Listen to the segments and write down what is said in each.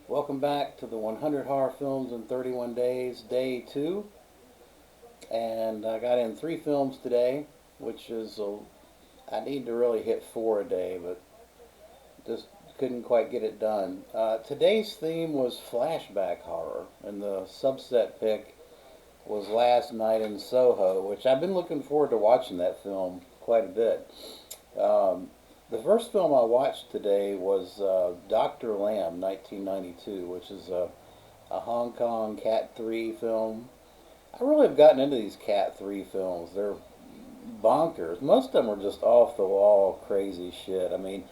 Welcome back to the 100 Horror Films in 31 Days, Day 2. And I got in 3 films today, which is, I need to really hit 4 a day, but just couldn't quite get it done. Today's theme was flashback horror, and the subset pick was Last Night in Soho, which I've been looking forward to watching that film quite a bit. Um, the first film I watched today was Dr. Lamb, 1992, which is a Hong Kong Cat 3 film. I really have gotten into these Cat 3 films. They're bonkers. Most of them are just off the wall crazy shit. I mean,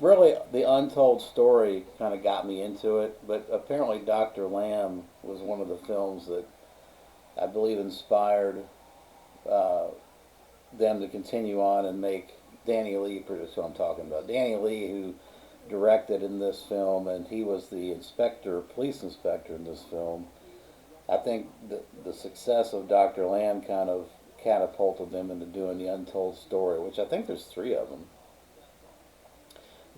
really, the untold story kind of got me into it, but apparently Dr. Lamb was one of the films that I believe inspired uh, them to continue on and make Danny Lee produce what I'm talking about. Danny Lee, who directed in this film, and he was the police inspector in this film. I think the success of Dr. Lamb kind of catapulted them into doing the Untold Story, which I think there's 3 of them.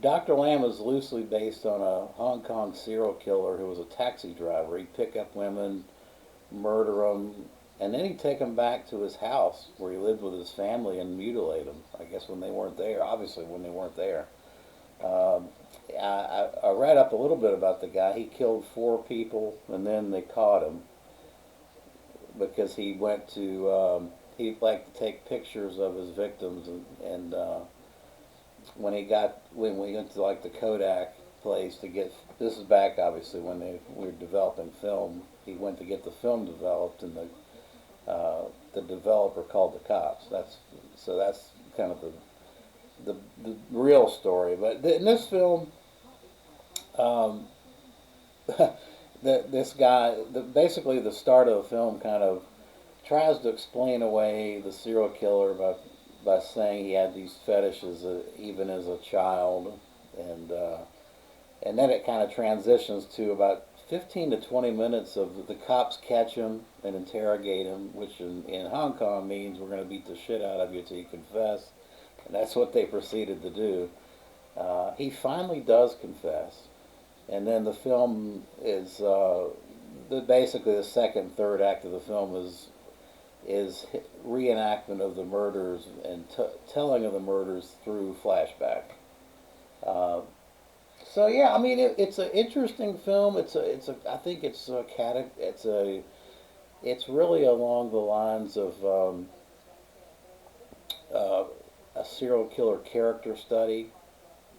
Dr. Lamb is loosely based on a Hong Kong serial killer who was a taxi driver. He'd pick up women, murder them, and then he'd take them back to his house where he lived with his family and mutilate them. I guess when they weren't there, obviously when they weren't there. Um, I read up a little bit about the guy. He killed 4 people, and then they caught him because he went to he liked to take pictures of his victims, and when we went to like the Kodak place to get, this is back obviously when they were developing film. He went to get the film developed, and the developer called the cops. That's kind of the real story. But in this film, um, this guy, basically the start of the film kind of tries to explain away the serial killer by saying he had these fetishes even as a child, and uh, and then it kind of transitions to about 15 to 20 minutes of the cops catch him and interrogate him, which in Hong Kong means we're going to beat the shit out of you till you confess, and that's what they proceeded to do. He finally does confess, and then the film is basically the second, third act of the film is reenactment of the murders and telling of the murders through flashback. Uh, so yeah, I mean it's an interesting film. I think it's really along the lines of uh, a serial killer character study.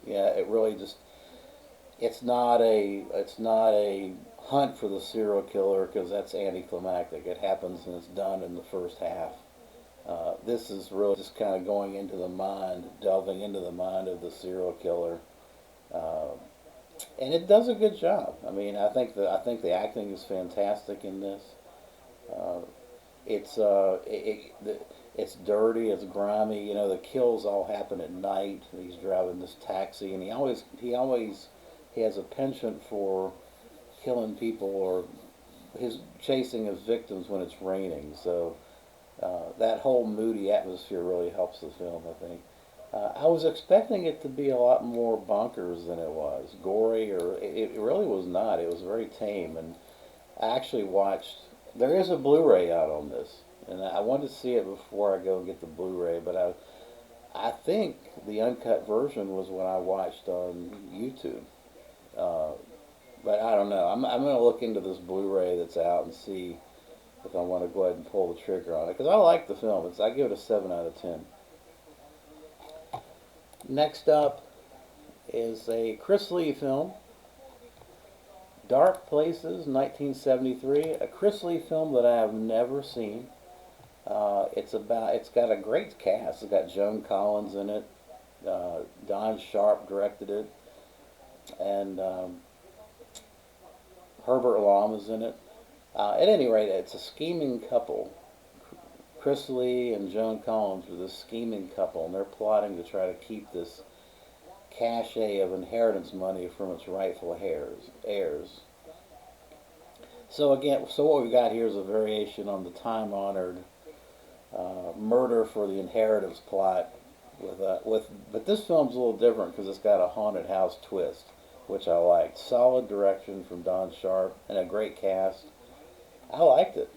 Yeah, it really just it's not a hunt for the serial killer because that's anticlimactic. It happens and it's done in the first half. This is really just kind of going into the mind, delving into the mind of the serial killer, uh, and it does a good job. I mean, I think the acting is fantastic in this. Uh, it's it's dirty, it's grimy. You know, the kills all happen at night. He's driving this taxi, and he has a penchant for killing people or his chasing his victims when it's raining. So that whole moody atmosphere really helps the film, I think. I was expecting it to be a lot more bonkers than it was, gory, or it really was not. It was very tame, and I actually watched. There is a Blu-ray out on this, and I wanted to see it before I go and get the Blu-ray, but I think the uncut version was what I watched on YouTube. Uh, but I don't know. I'm going to look into this Blu-ray that's out and see if I want to go ahead and pull the trigger on it because I like the film. I give it a 7 out of 10. Next up is a Chris Lee film, Dark Places, 1973. A Chris Lee film that I have never seen. It's got a great cast. It's got Joan Collins in it. Don Sharp directed it, and Herbert Lom is in it. At any rate, it's a scheming couple. Chris Lee and Joan Collins are this scheming couple, and they're plotting to try to keep this cachet of inheritance money from its rightful heirs. So what we've got here is a variation on the time-honored murder for the inheritance plot but this film's a little different because it's got a haunted house twist. which I liked. Solid direction from Don Sharp and a great cast. I liked it.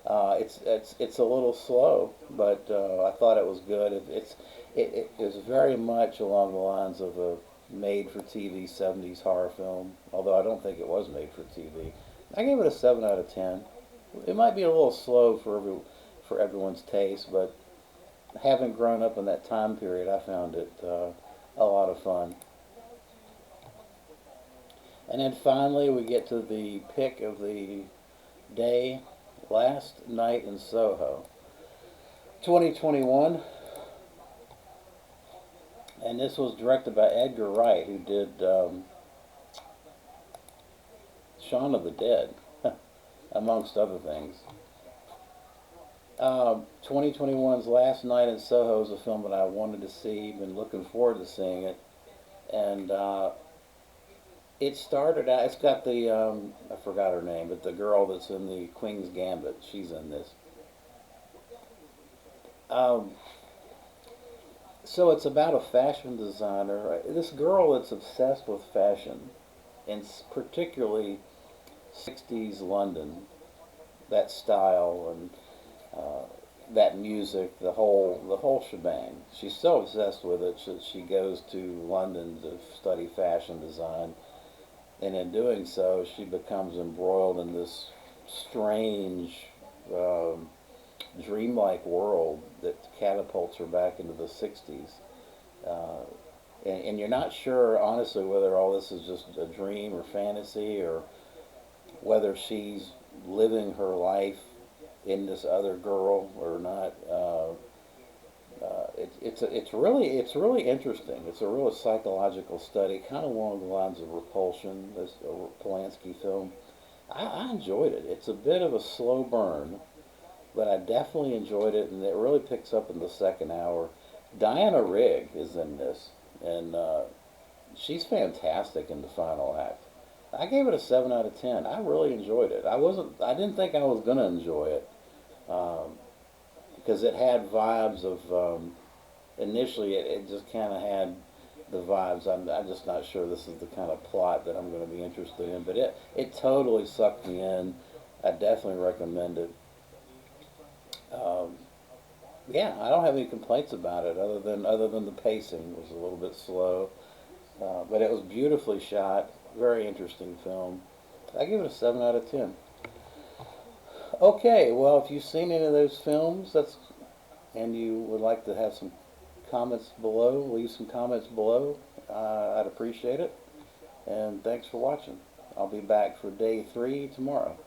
It's a little slow, but I thought it was good. It is very much along the lines of a made-for-TV '70s horror film. Although I don't think it was made for TV. I gave it a 7 out of 10. It might be a little slow for everyone's taste, but having grown up in that time period, I found it a lot of fun. And then finally, we get to the pick of the day, Last Night in Soho, 2021, and this was directed by Edgar Wright, who did Shaun of the Dead, amongst other things. 2021's Last Night in Soho is a film that I wanted to see, been looking forward to seeing it, and it started out, it's got the, I forgot her name, but the girl that's in the Queen's Gambit, she's in this. Um, so it's about a fashion designer, this girl that's obsessed with fashion, and particularly 60s London, that style and uh, that music, the whole shebang. She's so obsessed with it that she goes to London to study fashion design, and in doing so, she becomes embroiled in this strange, um, dreamlike world that catapults her back into the '60s. Uh, and you're not sure, honestly, whether all this is just a dream or fantasy, or whether she's living her life in this other girl or not. It's really interesting. It's a real psychological study, kind of along the lines of Repulsion, this Polanski film. I enjoyed it. It's a bit of a slow burn, but I definitely enjoyed it, and it really picks up in the second hour. Diana Rigg is in this, and she's fantastic in the final act. I gave it a 7 out of 10. I really enjoyed it. I didn't think I was gonna enjoy it, because it had vibes of. Initially, it just kind of had the vibes. I'm just not sure this is the kind of plot that I'm going to be interested in, but it totally sucked me in. I definitely recommend it. Um, yeah, I don't have any complaints about it other than the pacing was a little bit slow, but it was beautifully shot. Very interesting film. I give it a 7 out of 10. Okay, well, if you've seen any of those films, and you would like to have some comments below, leave some comments below. I'd appreciate it. And thanks for watching. I'll be back for day 3 tomorrow.